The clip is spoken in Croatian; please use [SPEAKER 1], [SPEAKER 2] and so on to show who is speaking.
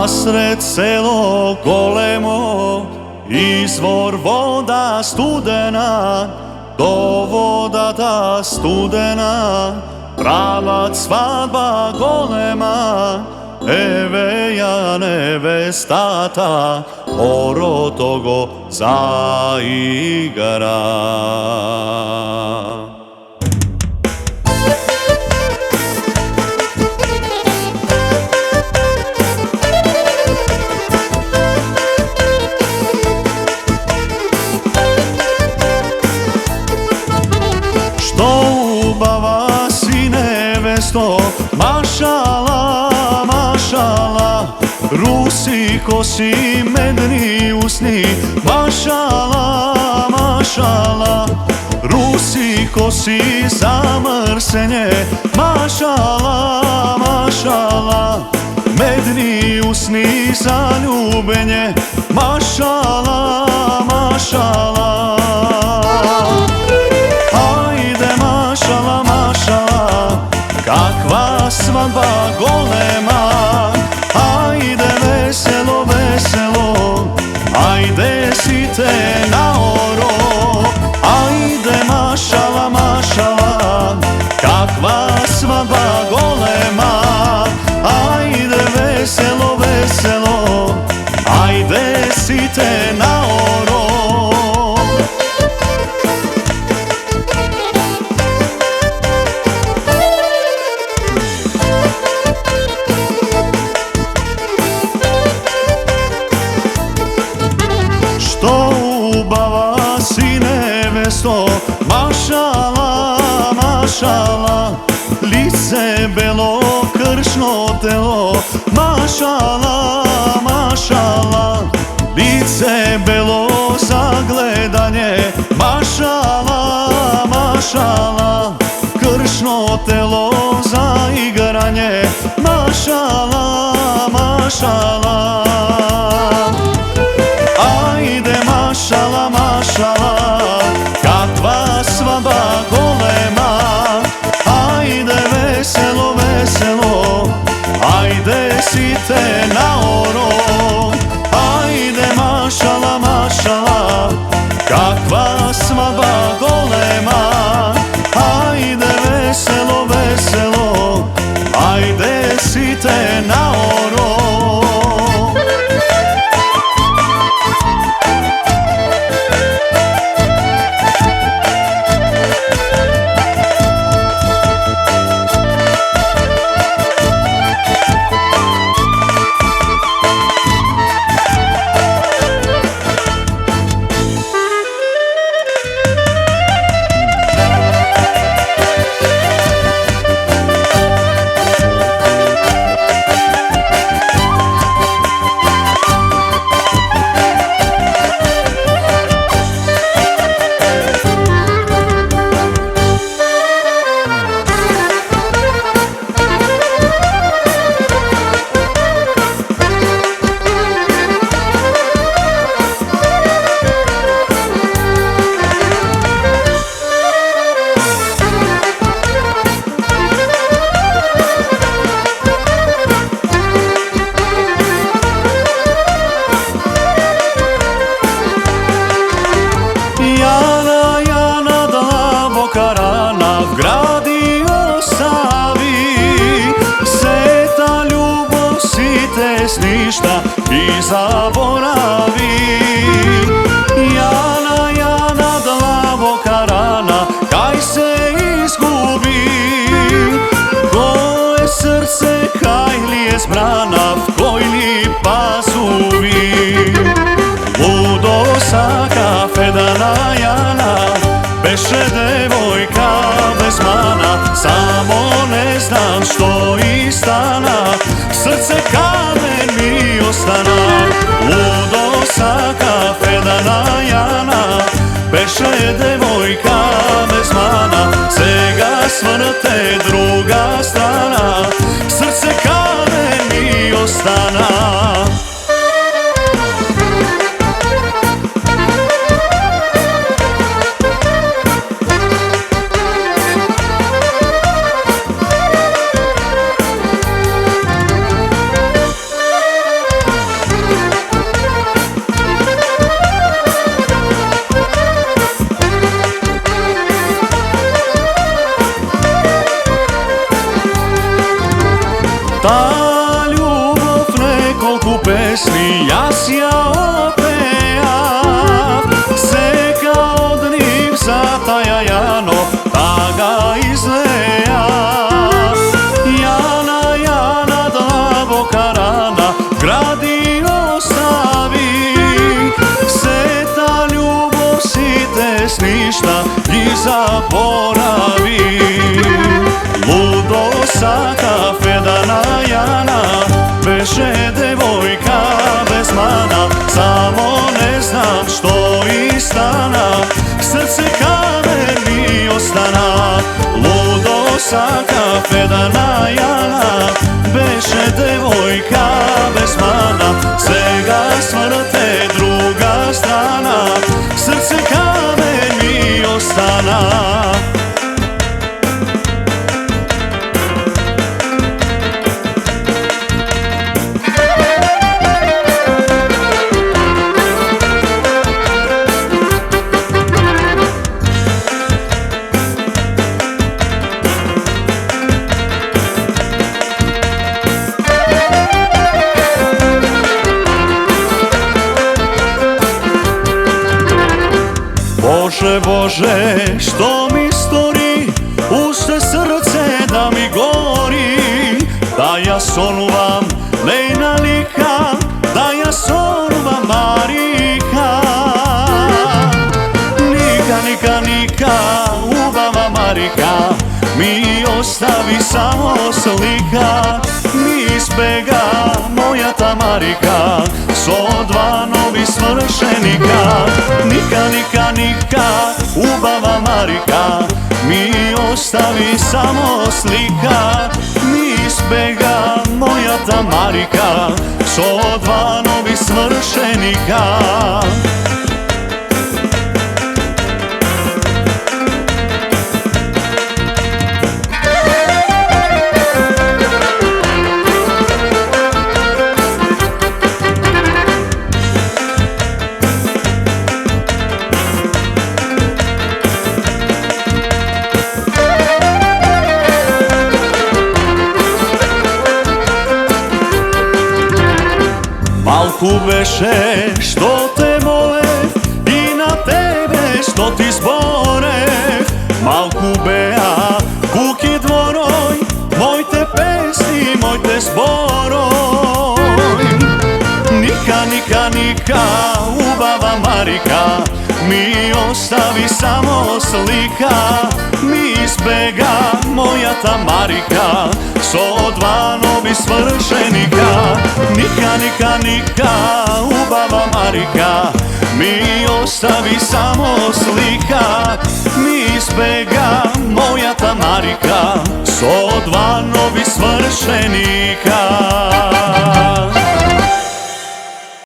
[SPEAKER 1] Nasred selo golemo, izvor voda studena, do voda ta studena, pravac svadba golema, eveja nevestata, orotogo zaigara. Ubava si nevesto, mašala, mašala, rusi kosi medni usni, mašala, mašala, rusi kosi zamrsenje, mašala, mašala, medni usni zaljubenje, mašala, mašala. Mašala, mašala, kakva svadba golema, ajde veselo, veselo, ajde site na oro, ajde mašala, mašala, kakva svadba golema, ajde veselo, veselo, ajde site na oro. Što ubava si nevesto, mašala, mašala, lice belo, kršno telo, mašala, mašala, lice belo za gledanje, mašala, mašala, kršno telo za igranje, mašala, mašala. Ajde mašala, mašala, kakva svadba golema, ajde veselo, veselo, ajde site na oro, ajde mašala, mašala, kakva svadba golema, ajde veselo, veselo, ajde site na oro. Ništa i zaboravi. Jana, Jana, dlavoka rana, kaj se izgubi, koje srce, kaj li je zbrana, v koj li pazuvi. Ludo saka Fedana Jana, beše devojka bez mana, samo ne znam što i stana, srce kamen mi ostana. Ludo saka Fedana Jana, beše devojka bez mana, sega smrte druga strana, srce kamen mi ostana. pesni jas ja opejav, seka od njih zataja Jano, ta ga izleja. Jana, Jana, dlaboka rana, gradi ostavi, se ta ljubav si te sništa i zaboravi. Ludo sa kafedana Jana, beše devojka bez mana, samo ne znam što i stana, srce kamen mi ostana. Ludo sa kafedana Jana, beše devojka bez mana, svega smrte druga strana, srce kamen mi ostana. Bože, Bože, što mi stori, puste srce da mi gori, da ja sonuvam Lejna lika, da ja sonuvam Marika. Nika, nika, nika, ubava Marika, mi ostavi samo slika, mi izbega moja ta Marika, so dva novi svršenika. Nika, nika, nika, ubava Marika, mi ostavi samo slika, mi izbega moja ta Marika, so dva novi svršenika. Malku beše što te mole i na tebe što ti zbore. Malku bea, kuki dvoroj, mojte pesni, mojte zboroj. Nika, nika, nika, ubava Marika, mi ostavi samo slika, mi izbega moja ta Marika, so dva novi svršenika. Nika, nika, nika, ubava Marika, mi ostavi samo slika, mi izbega moja ta Marika, so dva novi svršenika.